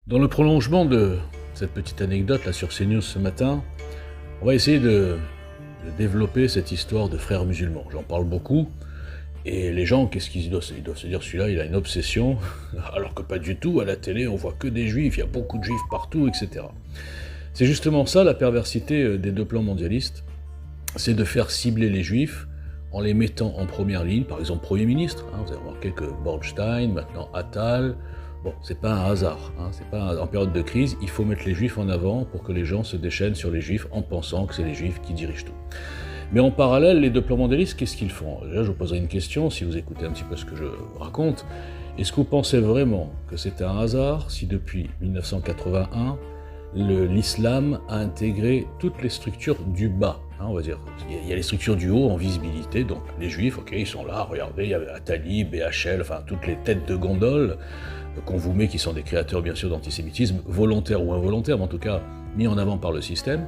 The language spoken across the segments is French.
Dans le prolongement de cette petite anecdote là sur CNews ce matin, on va essayer de développer cette histoire de frères musulmans. J'en parle beaucoup, et les gens, qu'est-ce qu'ils doivent, ils doivent se dire, celui-là il a une obsession, alors que pas du tout, à la télé on voit que des juifs, il y a beaucoup de juifs partout, etc. C'est justement ça la perversité des deux plans mondialistes, c'est de faire cibler les juifs en les mettant en première ligne, par exemple Premier ministre, vous avez remarqué que Bornstein, maintenant Attal. Bon, c'est pas un hasard, c'est pas en période de crise, il faut mettre les juifs en avant pour que les gens se déchaînent sur les juifs en pensant que c'est les juifs qui dirigent tout. Mais en parallèle, les deux plans mondialistes, qu'est-ce qu'ils font? Là, je vous poserai une question, si vous écoutez un petit peu ce que je raconte. Est-ce que vous pensez vraiment que c'est un hasard si depuis 1981, l'islam a intégré toutes les structures du bas, on va dire. Il y a les structures du haut en visibilité, donc les juifs, ok, ils sont là, regardez, il y a Attali, BHL, enfin toutes les têtes de gondole qu'on vous met, qui sont des créateurs bien sûr d'antisémitisme, volontaire ou involontaire, mais en tout cas mis en avant par le système.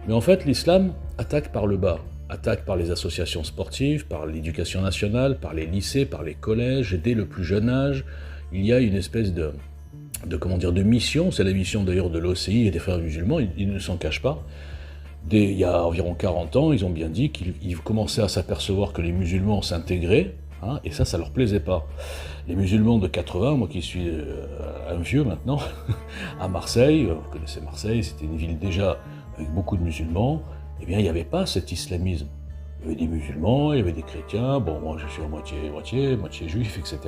Mais en fait, l'islam attaque par le bas, attaque par les associations sportives, par l'éducation nationale, par les lycées, par les collèges, et dès le plus jeune âge, il y a une espèce de mission, c'est la mission d'ailleurs de l'OCI et des frères musulmans, ils ne s'en cachent pas. Il y a environ 40 ans, ils ont bien dit qu'ils commençaient à s'apercevoir que les musulmans s'intégraient, et ça leur plaisait pas. Les musulmans de 80, moi qui suis un vieux maintenant, à Marseille, vous connaissez Marseille, c'était une ville déjà avec beaucoup de musulmans, eh bien il n'y avait pas cet islamisme. Il y avait des musulmans, il y avait des chrétiens, bon moi je suis à moitié juif, etc.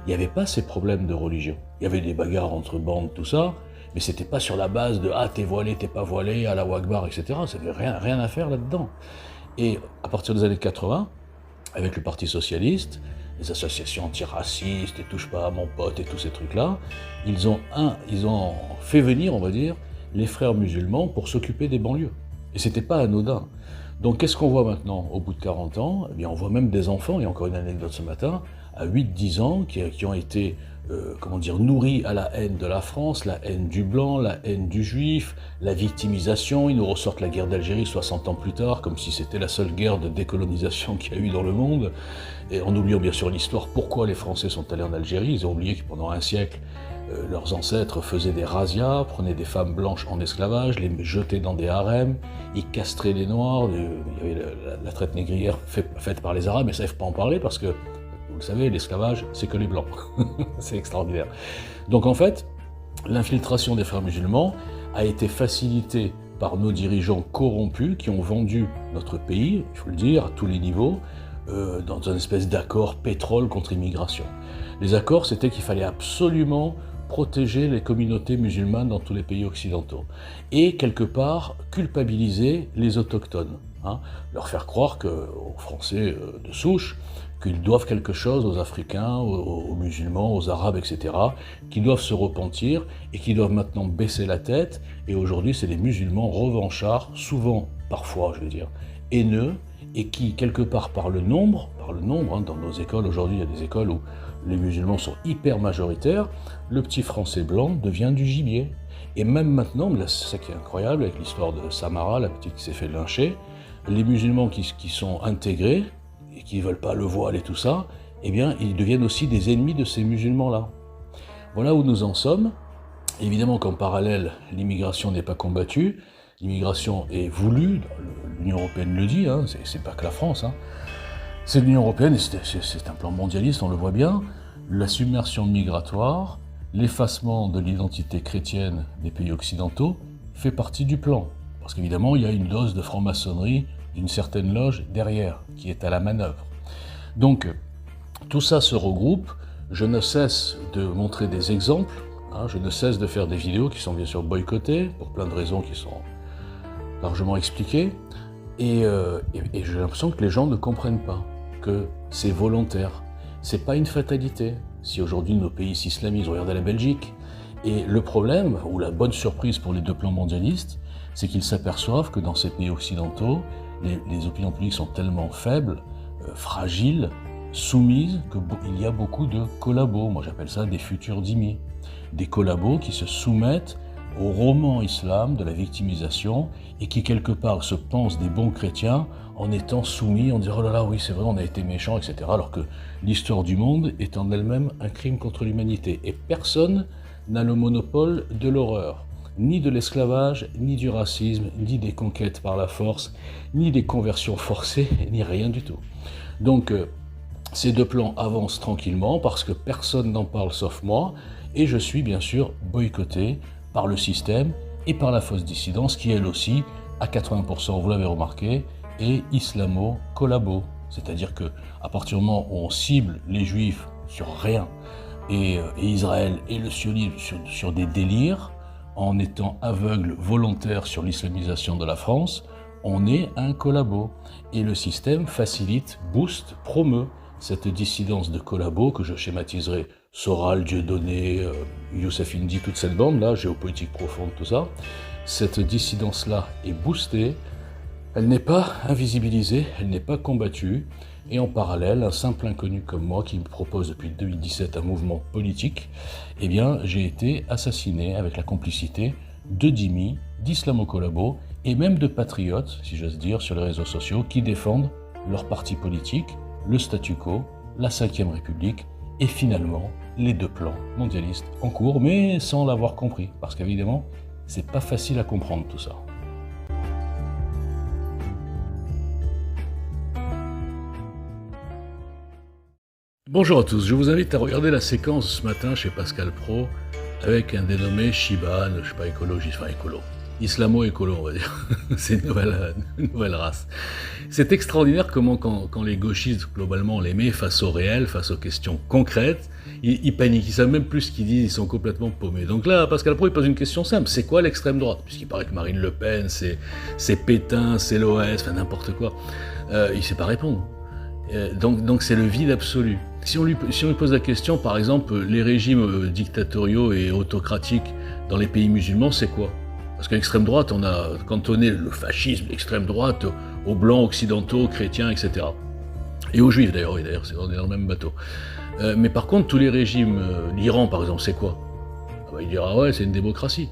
Il n'y avait pas ces problèmes de religion. Il y avait des bagarres entre bandes, tout ça, mais c'était pas sur la base de « ah t'es voilé, t'es pas voilé, Allahu Akbar », etc. Ça n'avait rien à faire là-dedans. Et à partir des années 80, avec le Parti Socialiste, les associations antiracistes, et touche pas à mon pote et tous ces trucs-là, ils ont fait venir, on va dire, les frères musulmans pour s'occuper des banlieues. Et c'était pas anodin. Donc qu'est-ce qu'on voit maintenant, au bout de 40 ans? Eh bien on voit même des enfants, il y a encore une anecdote ce matin, à 8-10 ans, qui ont été nourris à la haine de la France, la haine du blanc, la haine du juif, la victimisation. Ils nous ressortent la guerre d'Algérie 60 ans plus tard, comme si c'était la seule guerre de décolonisation qu'il y a eu dans le monde. Et en oubliant bien sûr l'histoire, pourquoi les Français sont allés en Algérie. Ils ont oublié que pendant un siècle, leurs ancêtres faisaient des razzias, prenaient des femmes blanches en esclavage, les jetaient dans des harems, ils castraient les Noirs. Il y avait la traite négrière faite par les Arabes, mais ça ne faut pas en parler parce que, vous le savez, l'esclavage, c'est que les Blancs. C'est extraordinaire. Donc en fait, l'infiltration des frères musulmans a été facilitée par nos dirigeants corrompus qui ont vendu notre pays, il faut le dire, à tous les niveaux, dans une espèce d'accord pétrole contre immigration. Les accords, c'était qu'il fallait absolument protéger les communautés musulmanes dans tous les pays occidentaux et quelque part culpabiliser les autochtones, leur faire croire aux Français de souche qu'ils doivent quelque chose aux Africains, aux musulmans, aux Arabes, etc., qu'ils doivent se repentir et qu'ils doivent maintenant baisser la tête. Et aujourd'hui, c'est les musulmans revanchards, souvent, parfois, je veux dire, haineux, et qui, quelque part, par le nombre, dans nos écoles aujourd'hui, il y a des écoles où les musulmans sont hyper majoritaires, le petit français blanc devient du gibier. Et même maintenant, là, c'est ça qui est incroyable avec l'histoire de Samara, la petite qui s'est fait lyncher, les musulmans qui sont intégrés, et qui ne veulent pas le voile et tout ça, eh bien, ils deviennent aussi des ennemis de ces musulmans-là. Voilà où nous en sommes. Évidemment qu'en parallèle, l'immigration n'est pas combattue, l'immigration est voulue, l'Union européenne le dit, c'est pas que la France, c'est l'Union européenne, et c'est un plan mondialiste, on le voit bien, la submersion migratoire, l'effacement de l'identité chrétienne des pays occidentaux fait partie du plan. Parce qu'évidemment, il y a une dose de franc-maçonnerie d'une certaine loge derrière, qui est à la manœuvre. Donc, tout ça se regroupe, je ne cesse de montrer des exemples, je ne cesse de faire des vidéos qui sont bien sûr boycottées, pour plein de raisons qui sont largement expliquées, et j'ai l'impression que les gens ne comprennent pas que c'est volontaire, c'est pas une fatalité. Si aujourd'hui nos pays s'islamisent, regardez la Belgique, et le problème, ou la bonne surprise pour les deux plans mondialistes, c'est qu'ils s'aperçoivent que dans ces pays occidentaux, les opinions publiques sont tellement faibles, fragiles, soumises, qu'il y a beaucoup de collabos. Moi j'appelle ça des futurs dhimmis. Des collabos qui se soumettent au roman islam de la victimisation et qui quelque part se pensent des bons chrétiens en étant soumis, en disant « oh là là, oui c'est vrai, on a été méchants, etc. » alors que l'histoire du monde est en elle-même un crime contre l'humanité. Et personne n'a le monopole de l'horreur, ni de l'esclavage, ni du racisme, ni des conquêtes par la force, ni des conversions forcées, ni rien du tout. Donc, ces deux plans avancent tranquillement parce que personne n'en parle sauf moi, et je suis bien sûr boycotté par le système et par la fausse dissidence qui elle aussi, à 80%, vous l'avez remarqué, est islamo-collabo. C'est-à-dire que à partir du moment où on cible les juifs sur rien, et Israël et le sionisme sur des délires, en étant aveugle volontaire sur l'islamisation de la France, on est un collabo. Et le système facilite, booste, promeut cette dissidence de collabos que je schématiserai Soral, Dieudonné, Youssef Indy, toute cette bande-là, géopolitique profonde, tout ça. Cette dissidence-là est boostée, elle n'est pas invisibilisée, elle n'est pas combattue, et en parallèle, un simple inconnu comme moi qui me propose depuis 2017 un mouvement politique, eh bien, j'ai été assassiné avec la complicité de dhimmis, d'islamo-collabos et même de patriotes, si j'ose dire, sur les réseaux sociaux qui défendent leur parti politique, le statu quo, la Ve République et finalement les deux plans mondialistes en cours, mais sans l'avoir compris, parce qu'évidemment, c'est pas facile à comprendre tout ça. Bonjour à tous, je vous invite à regarder la séquence ce matin chez Pascal Pro avec un dénommé Shiban, je sais pas, écologiste, enfin écolo. Islamo-écolo, on va dire. C'est une nouvelle race. C'est extraordinaire comment, quand les gauchistes, globalement, on les met face au réel, face aux questions concrètes, ils paniquent, ils savent même plus ce qu'ils disent, ils sont complètement paumés. Donc là, Pascal Pro, il pose une question simple. C'est quoi l'extrême droite? Puisqu'il paraît que Marine Le Pen, c'est Pétain, c'est l'OS, enfin n'importe quoi. Il sait pas répondre. Donc c'est le vide absolu. Si on lui pose la question, par exemple, les régimes dictatoriaux et autocratiques dans les pays musulmans, c'est quoi? Parce qu'à l'extrême droite, on a cantonné le fascisme, l'extrême droite, aux blancs occidentaux, aux chrétiens, etc. Et aux juifs d'ailleurs, on est dans le même bateau. Mais par contre, tous les régimes, l'Iran par exemple, c'est quoi? Il dira ouais, c'est une démocratie.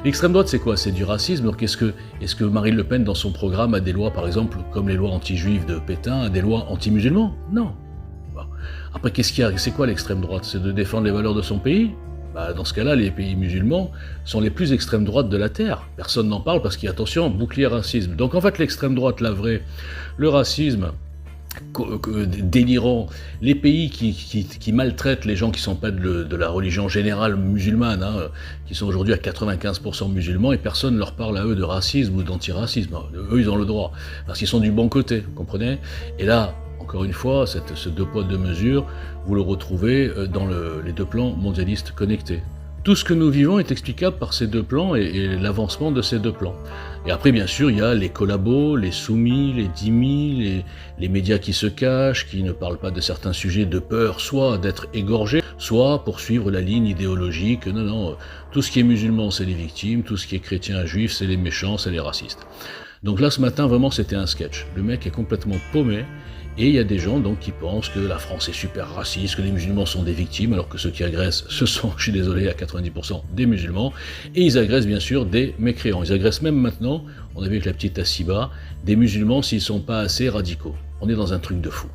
L'extrême droite, c'est quoi? C'est du racisme. Donc est-ce que Marine Le Pen, dans son programme, a des lois, par exemple, comme les lois anti-juives de Pétain, a des lois anti-musulmans? Non. Bon. Après, qu'est-ce qu'il y a? C'est quoi l'extrême droite? C'est de défendre les valeurs de son pays? Dans ce cas-là, les pays musulmans sont les plus extrême droite de la Terre. Personne n'en parle parce qu'il y a, attention, bouclier racisme. Donc en fait, l'extrême droite, la vraie, le racisme délirant, les pays qui maltraitent les gens qui ne sont pas de la religion générale musulmane, hein, qui sont aujourd'hui à 95% musulmans, et personne ne leur parle à eux de racisme ou d'antiracisme. Eux, ils ont le droit, parce qu'ils sont du bon côté, vous comprenez? Et là, encore une fois, ce deux poids, deux mesures, vous le retrouvez dans les deux plans mondialistes connectés. Tout ce que nous vivons est explicable par ces deux plans et l'avancement de ces deux plans. Et après, bien sûr, il y a les collabos, les soumis, les dhimmis, les médias qui se cachent, qui ne parlent pas de certains sujets de peur, soit d'être égorgés, soit pour suivre la ligne idéologique. Non, tout ce qui est musulman, c'est les victimes, tout ce qui est chrétien, juif, c'est les méchants, c'est les racistes. Donc là, ce matin, vraiment, c'était un sketch. Le mec est complètement paumé. Et il y a des gens donc qui pensent que la France est super raciste, que les musulmans sont des victimes, alors que ceux qui agressent, ce sont, je suis désolé, à 90% des musulmans. Et ils agressent bien sûr des mécréants. Ils agressent même maintenant, on a vu avec la petite Assiba, des musulmans s'ils ne sont pas assez radicaux. On est dans un truc de fou.